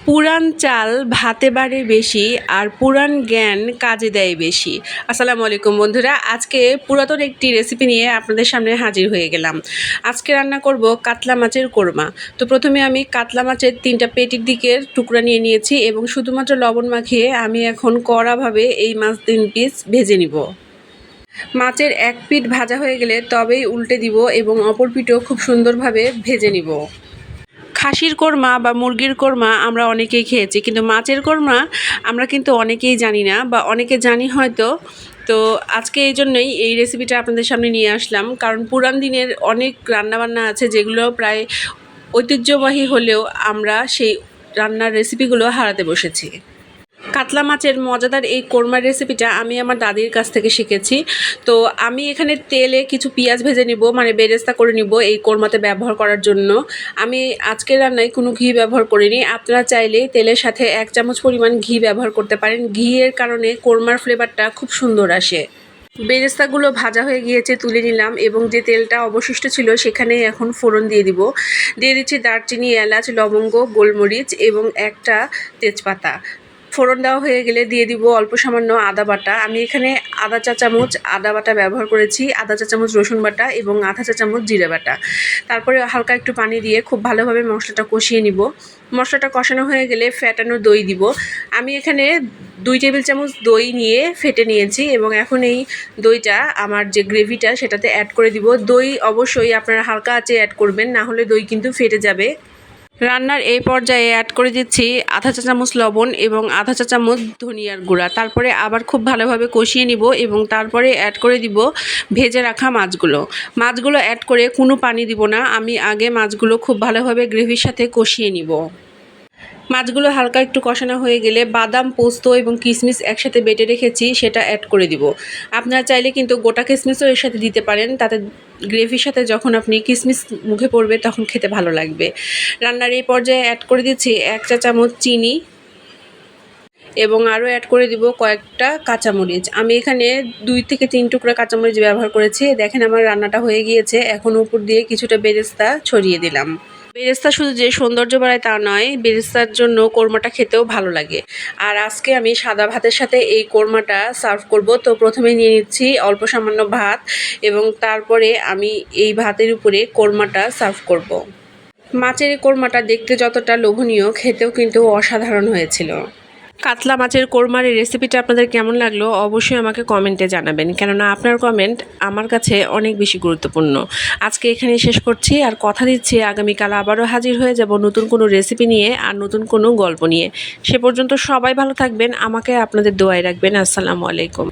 পুরান চাল ভাতে বাড়ে বেশি আর পুরান জ্ঞান কাজে দেয় বেশি। আসসালামু আলাইকুম বন্ধুরা, আজকে পুরাতন একটি রেসিপি নিয়ে আপনাদের সামনে হাজির হয়ে গেলাম। আজকে রান্না করব কাতলা মাছের কোরমা। তো প্রথমে আমি কাতলা মাছের 3টা পেটির দিকের টুকরা নিয়ে নিয়েছি এবং শুধুমাত্র লবণ মাখিয়ে আমি এখন কড়াভাবে এই মাছ 3 পিস ভেজে নিব। মাছের এক পিঠ ভাজা হয়ে গেলে তবেই উল্টে দিব এবং অপর পিঠও খুব সুন্দরভাবে ভেজে নিব। খাসির কোরমা বা মুরগির কোরমা আমরা অনেকেই খেয়েছি, কিন্তু মাছের কোরমা আমরা কিন্তু অনেকেই জানি না বা অনেকে জানি হয়তো। তো আজকে এই জন্যই এই রেসিপিটা আপনাদের সামনে নিয়ে আসলাম, কারণ পুরান দিনের অনেক রান্নাবান্না আছে যেগুলো প্রায় ঐতিহ্যবাহী হলেও আমরা সেই রান্নার রেসিপিগুলো হারাতে বসেছি। কাতলা মাছের মজাদার এই কোরমার রেসিপিটা আমি আমার দাদির কাছ থেকে শিখেছি। তো আমি এখানে তেলে কিছু পেঁয়াজ ভেজে নিব, মানে বেরেস্তা করে নিব এই কোরমাতে ব্যবহার করার জন্য। আমি আজকের রান্নায় কোনো ঘি ব্যবহার করিনি। আপনারা চাইলে তেলের সাথে 1 চামচ পরিমাণ ঘি ব্যবহার করতে পারেন। ঘিয়ের কারণে কোরমার ফ্লেভারটা খুব সুন্দর আসে। বেরেস্তাগুলো ভাজা হয়ে গিয়েছে, তুলে নিলাম এবং যে তেলটা অবশিষ্ট ছিল সেখানেই এখন ফোড়ন দিয়ে দিব। দিয়ে দিচ্ছি দারচিনি, এলাচ, লবঙ্গ, গোলমরিচ এবং একটা তেজপাতা। ফোড়ন দেওয়া হয়ে গেলে দিয়ে দিব অল্প সামান্য আদা বাটা। আমি এখানে আধা চা চামচ আদা বাটা ব্যবহার করেছি, আধা চা চামচ রসুন বাটা এবং আধা চা চামচ জিরে বাটা। তারপরে হালকা একটু পানি দিয়ে খুব ভালোভাবে মশলাটা কষিয়ে নিব। মশলাটা কষানো হয়ে গেলে ফ্যাটানো দই দিব। আমি এখানে 2 টেবিল চামচ দই নিয়ে ফেটে নিয়েছি এবং এখন এই দইটা আমার যে গ্রেভিটা সেটাতে অ্যাড করে দিব। দই অবশ্যই আপনারা হালকা আঁচে অ্যাড করবেন, না হলে দই কিন্তু ফেটে যাবে। রান্নার এই পর্যায়ে অ্যাড করে দিচ্ছি আধা চা চামচ লবণ এবং আধা চা চামচ ধনিয়ার গুঁড়া। তারপরে আবার খুব ভালোভাবে কষিয়ে নিব এবং তারপরে অ্যাড করে দিব ভেজে রাখা মাছগুলো। মাছগুলো অ্যাড করে কোনো পানি দিব না, আমি আগে মাছগুলো খুব ভালোভাবে গ্রেভির সাথে কষিয়ে নিব। মাছগুলো হালকা একটু কষানো হয়ে গেলে বাদাম, পোস্ত এবং কিশমিশ একসাথে বেটে রেখেছি সেটা অ্যাড করে দিব। আপনারা চাইলে কিন্তু গোটা কিশমিশও এর সাথে দিতে পারেন, তাতে গ্রেভির সাথে যখন আপনি কিশমিশ মুখে পড়বে তখন খেতে ভালো লাগবে। রান্নার এই পর্যায়ে অ্যাড করে দিচ্ছি 1 চা চামচ চিনি এবং আরও অ্যাড করে দিব কয়েকটা কাঁচামরিচ। আমি এখানে 2 থেকে 3 টুকরা কাঁচামরিচ ব্যবহার করেছি। দেখেন আমার রান্নাটা হয়ে গিয়েছে। এখন উপর দিয়ে কিছুটা বেরেস্তা ছড়িয়ে দিলাম। বেরেস্তা শুধু যে সৌন্দর্য বাড়ায় তা নয়, বেরেস্তার জন্য কোরমাটা খেতেও ভালো লাগে। আর আজকে আমি সাদা ভাতের সাথে এই কোরমাটা সার্ভ করব। তো প্রথমে নিয়ে নিচ্ছি অল্প সামান্য ভাত এবং তারপরে আমি এই ভাতের উপরে কোরমাটা সার্ভ করব। মাছের এই কোরমাটা দেখতে যতটা লোভনীয়, খেতেও কিন্তু অসাধারণ হয়েছিল। কাতলা মাছের কোরমার এই রেসিপিটা আপনাদের কেমন লাগলো অবশ্যই আমাকে কমেন্টে জানাবেন, কেননা আপনার কমেন্ট আমার কাছে অনেক বেশি গুরুত্বপূর্ণ। আজকে এখানেই শেষ করছি, আর কথা দিচ্ছি আগামীকাল আবারও হাজির হয়ে যাব নতুন কোনো রেসিপি নিয়ে আর নতুন কোনো গল্প নিয়ে। সে পর্যন্ত সবাই ভালো থাকবেন, আমাকে আপনাদের দোয়ায় রাখবেন। আসসালামু আলাইকুম।